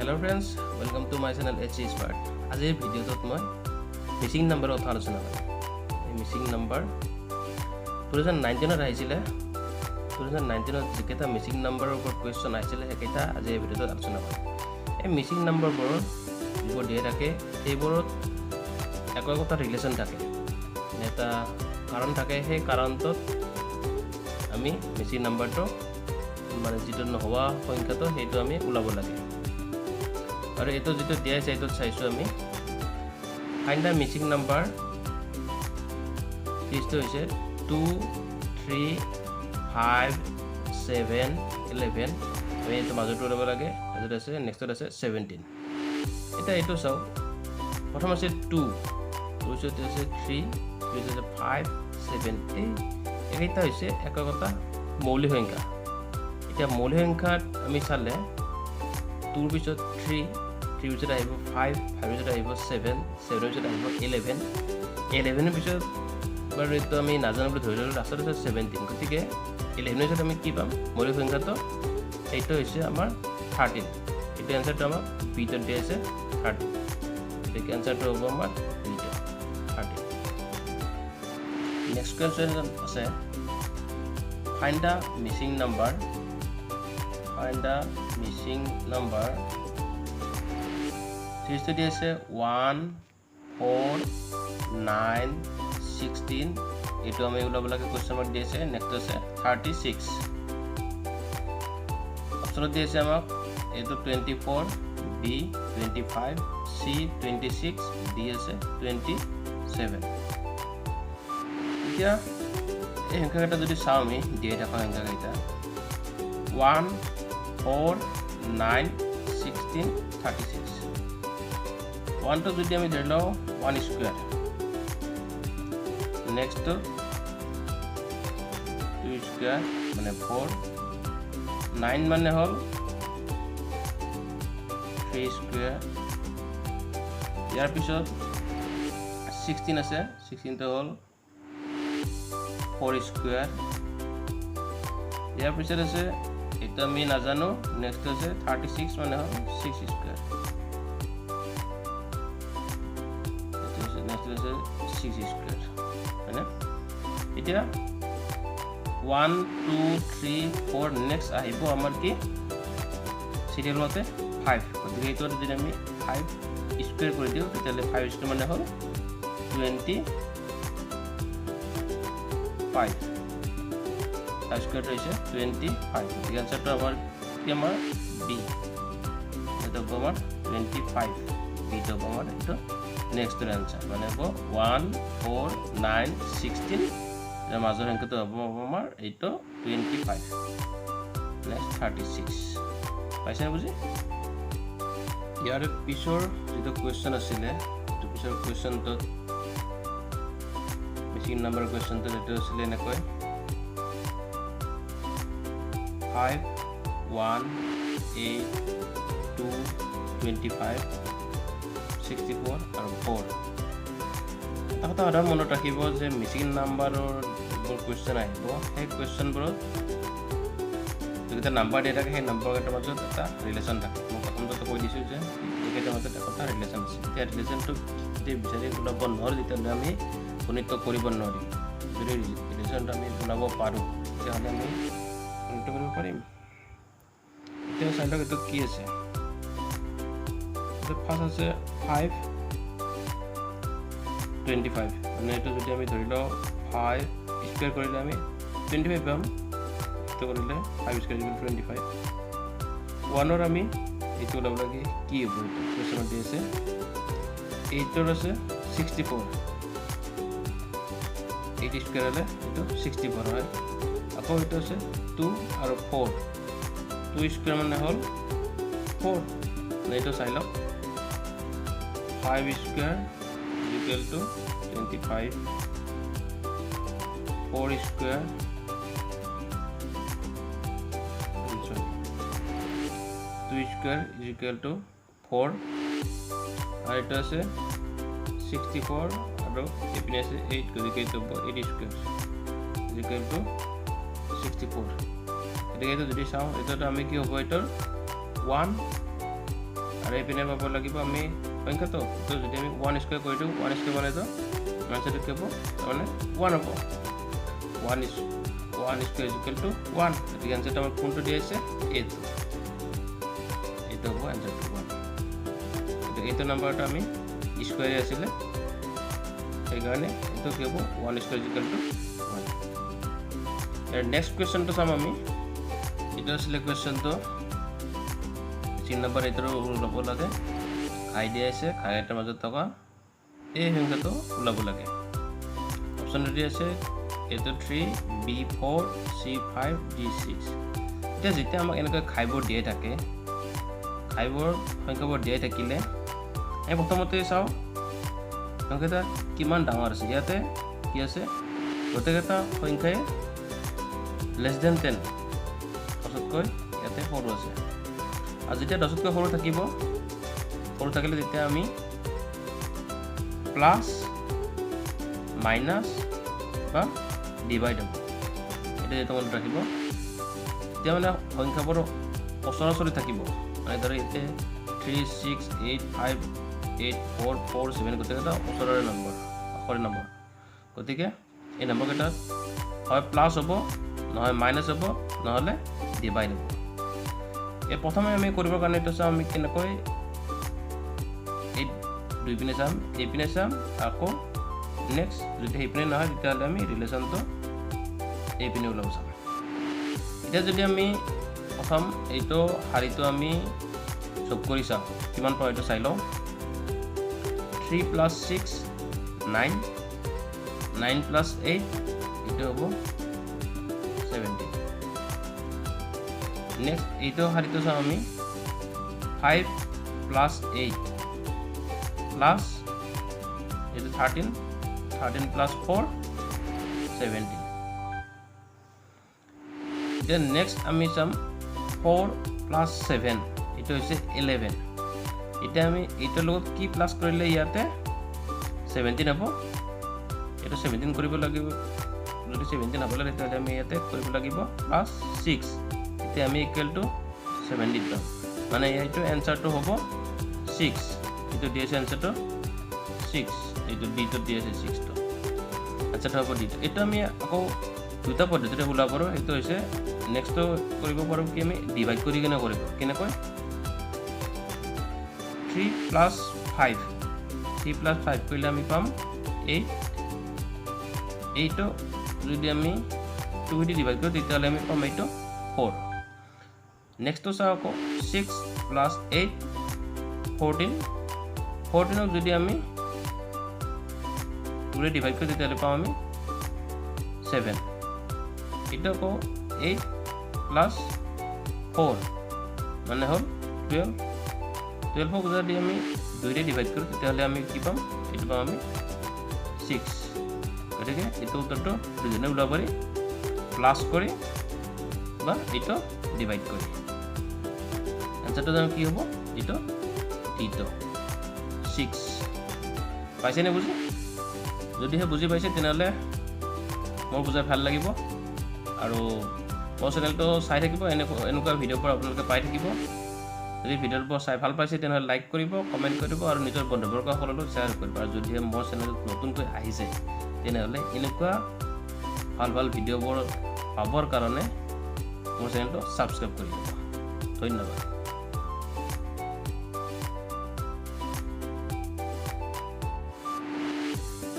Hello friends, welcome to my channel HC Expert. আজিৰ ভিডিঅ'টোত মই মিছিং নাম্বাৰৰ কথা আলোচনা কৰিম। এই মিছিং নাম্বাৰ 2019ত আহিছিলে। 2019ত যেকেইটা মিছিং নাম্বাৰৰ ওপৰত কুৱেশ্যন আহিছিলে সেইকেইটা আজি এই ভিডিঅ'টোত আলোচনা কৰিম। এই মিছিং নাম্বাৰবোৰৰ যিবোৰ দিয়ে থাকে সেইবোৰত একোটা ৰিলেশ্যন থাকে, এটা কাৰণ থাকে। সেই কাৰণটোত আমি মিছিং নাম্বাৰটো মানে যেটো নহোৱা সংখ্যাটো সেইটো আমি ওলাব লাগে। আৰু এটো যেটো দিয়া আছে এটো চাইছো আমি ফাইন্ড দা মিছিং নাম্বাৰ লিস্টটো হৈছে 2 3 5 7 11 আমি এটো মাজটো ওলাব লাগে। আৰু আছে নেক্সটত আছে 17। এটা এটো চাও, প্ৰথম আছে 2 তাৰপিছত আছে 3 তাৰপিছত আছে 5 7 এইটা হৈছে এককটা মৌলিক সংখ্যা। এতিয়া মৌলিক সংখ্যাত আমি চালে 2 পিছত 3 পিছত আহিব 5 পিছত আহিব 7 পিছত আহিব 11 11 পিছত বাৰু এইটো আমি নাজানো বুলি ধৰি ললো, লাষ্টত আছে 17। গতিকে 11 পিছত আমি কি পাম? মৌলিক সংখ্যাটো এইটো হৈছে আমাৰ 13। এইটো এনসাৰটো আমাৰ বিটত দিয়া আছে 13। গতিকে এনসাৰটো হ'ব আমাৰ বিট 13। নেক্সট কোৱেশ্যন আছে find da Mising number. Find the missing number. This is 1 4 9 16. It will be question mark. Next is 36. Option is 24, B 25, C 26, D is 27. Here, this is how we data 1 4 9 16 36 1 to যদি আমি ধৰি লও 1 square, next 2 square মানে 4 9 মানে হল 3 square. ইয়াৰ পিছত 16 আছে, 16 টো হল 4 square. ইয়াৰ পিছত আছে এটা আমি নাজানো, নেক্সট আছে 36 মানে হল 6 স্কয়ার। নেক্সট আছে 6 স্কয়ার মানে এটা 1 2 3 4 নেক্সট আহিব আমাৰ কি সিৰিয়াল মতে 5। গতিকে এইটো যদি আমি 5 স্কয়াৰ কৰি দিও তেতিয়ালে 5 স্কয়াৰ মানে হল 25। স্কয়াৰ হইছে 25। এই आंसरটো আমাৰ কি আমাৰ বি। এটা হ'ব আমাৰ 25। বি টো আমাৰ এটা নেক্সট आंसर মানে হ'ব 1 4 9 16। এর মাজৰ সংখ্যাটো হ'ব আমাৰ এইটো 25। নেক্সট 36 পাইছে বুজি। ইয়াৰ পিছৰ যেটো কোৱেশ্চন আছিল তো পিছৰ কোৱেশ্চনটো মিছিং নাম্বাৰ কোৱেশ্চনটো যেটো আছিল এনেকৈ 5 1 8 2 25 64 আৰু 4। এটা কথা সদায় মনত ৰাখিব যে মিছিং নাম্বাৰৰ যিবোৰ কুৱেশ্যন আহিব সেই কুৱেশ্যনবোৰত যিকেইটা নাম্বাৰ দিয়া থাকে সেই নাম্বাৰকেইটাৰ মাজত এটা ৰিলেশ্যন থাকে। মই প্ৰথমতে কৈ দিছোঁ যে এইকেইটাৰ মাজত এটা ৰিলেশ্যন আছে। এতিয়া ৰিলেশ্যনটো যদি বিচাৰি ওলাব নোৱাৰোঁ তেতিয়াহ'লে আমি গণিত কৰিব নোৱাৰিম। যদি ৰিলেশ্যনটো আমি ওলাব পাৰোঁ তেতিয়াহ'লে আমি গণিত কৰিব পাৰিম। এতিয়া চাই লওক এইটো কি আছে। ফাৰ্ষ্ট আছে 5 25 মানে এইটো যদি আমি ধৰি লওঁ 5 স্কয়াৰ কৰিলে আমি 25 পাম। এইটো কৰিলে 5 স্কয়াৰ 25। 1 আমি এইটো ওলাব লাগে কি হ'ব কোৱেশ্যনত দি আছে 8 আছে 64। 8 স্কয়াৰ হলে এইটো 64 হয়। আকৌ এইটো আছে 2 আৰু 4 2 স্কয়ার মানে হল 4। এইটো চাই লওক 5 square equal to 25 4 square 2 square equal to 4 আর এটা আছে 64 আৰু এপিনে আছে 8 গতিকে এইটো 8 স্কয়ার ইকুয়াল টু 64। গতিকে এইটো যদি চাওঁ এটাটো আমি কি হ'ব এটাৰ 1 আৰু এইপিনে পাব লাগিব আমি সংখ্যাটো তো যদি আমি 1 স্কয়াৰ কৰি দিওঁ 1 স্কয়াৰ মানে তো আনসাৰটো কি হ'ব মানে 1 হ'ব 1 স্কয়াৰ ইকুৱেল টু 1 এটি আনসাৰটো আমাৰ কোনটো দি আছে এইটো হ'ব আনসাৰটো 1 এইটো নাম্বাৰটো আমি স্কয়াৰ আছিলে সেইকাৰণে এইটো কি হ'ব 1 স্কয়াৰ ইকুৱেল টু 1 নেক্সট কোৱেশ্চনটো চাম আমি এটা আছিলে কোৱেশ্চনটো 3 নম্বৰ এটাৰ ওলাব লাগে খাই দিয়া আছে খাই এটাৰ মাজত থকা এই সংখ্যাটো ওলাব লাগে অপচন দি আছে A3 B4 C5 D6 এটা যেতিয়া আমাক এনেকৈ খাইবোৰ দিয়ে থাকে খাইবোৰ সংখ্যাবোৰ দিয়ে থাকিলে এই প্ৰথমতে চাও সংখ্যাটা কিমান ডাঙৰ আছে ইয়াতে কি আছে প্ৰত্যেকটা সংখ্যাই less than 10 10তকৈ ইয়াতে সৰু আছে আৰু যেতিয়া 10তকৈ সৰু থাকিব সৰু থাকিলে তেতিয়া আমি প্লাস মাইনাস বা ডিভাইড হ'ব এটা যেটা মনত ৰাখিব তেতিয়া মানে সংখ্যাবোৰ ওচৰা-ওচৰি থাকিব মানে ধৰ এতে 3 6 8 5 8 4 4 7 গতিকে ওচৰৰ নম্বৰ আখৰ নম্বৰ গতিকে এই নম্বৰ কেইটা হয় প্লাস হ'ব নহয় মাইনাস হ'ব নহলে ডিভাইড হ'ব এই প্ৰথমে আমি কৰিবৰ কাৰণে এটা চাম আমি কেনেকৈ এই দুই পিনে চাম এই পিনে চাম আকৌ নেক্সট যদি এই পিনে নহয় তেতিয়াহ'লে আমি ৰিলেচনটো এই পিনে ওলাব চাম এতিয়া যদি আমি প্ৰথম এইটো হাৰিটো আমি যোগ কৰি চাম কিমান পাওঁ এইটো চাই লওঁ 3 plus 6 9 9 plus 8 এইটো হ'ব 17 নেক্সট এইটো হাৰিটো চাম আমি 5 plus 8 plus এইটো 13 plus 4 17 then next আমি চাম 4 plus 7 এইটো হৈছে 11 এটা আমি এইটো লগত কি প্লাস কৰিলে ইয়াতে 17 হ'ব এটা 17 কৰিব লাগিব যদি 17 হ'ব লাগে তেতিয়াহ'লে আমি ইয়াতে কৰিব লাগিব প্লাস 6 এতিয়া আমি ইকুৱেল টু 7 দিম মানে এইটো আনসাৰটো হ'ব 6 এইটো দি আছে আনসাৰটো 6 এইটো ডি টো দি আছে 6 টো আনসাৰটো হ'ব ডি এইটো আমি আকৌ দুটা পদ্ধতিৰে ওলাব পাৰো এইটো হৈছে নেক্সট কৰিব পাৰো কি আমি ডিভাইড কৰি কিনে কৰিব কেনেকৈ 3 plus 5 3 plus 5 কৰিলে আমি পাম 8 এইটো যদি আমি 2 দি ডিভাইড কৰো তেতিয়াহ'লে আমি পাম এইটো 4 নেক্সট চাও আকৌ 6 plus 8 14 যদি আমি 2 দি ডিভাইড কৰো তেতিয়াহ'লে পাম আমি 7 এটা আকৌ 8 plus 4 মানে হ'ল 12 12 যদি আমি 2 ৰে ডিভাইড কৰো তেতিয়াহ'লে আমি কি পাম এইটো পাম আমি 6 গতিকে এইটো উত্তৰটো দুজনে ওলাব পাৰি প্লাস কৰি বা এইটো ডিভাইড কৰি আনসাৰটো জানো কি হ'ব এইটো এইটো 6 পাইছে নে বুজি যদিহে বুজি পাইছে তেনেহ'লে মোৰ বুজাই ভাল লাগিব আৰু মোৰ চেনেলটো চাই থাকিব এনেকুৱা ভিডিঅ'বোৰ আপোনালোকে পাই থাকিব যদি ভিডিঅ'বোৰ চাই ভাল পাইছে তেনেহ'লে লাইক কৰিব কমেণ্ট কৰিব আৰু নিজৰ বন্ধুবৰ্গসকললৈ শ্বেয়াৰ কৰিব আৰু যদি মোৰ চেনেলত নতুনকৈ আহিছে তেনেহ'লে এনেকুৱা ভাল ভিডিঅ'বোৰ পাবৰ কাৰণে মোৰ চেনেলটো ছাবস্ক্ৰাইব কৰি দিব ধন্যবাদ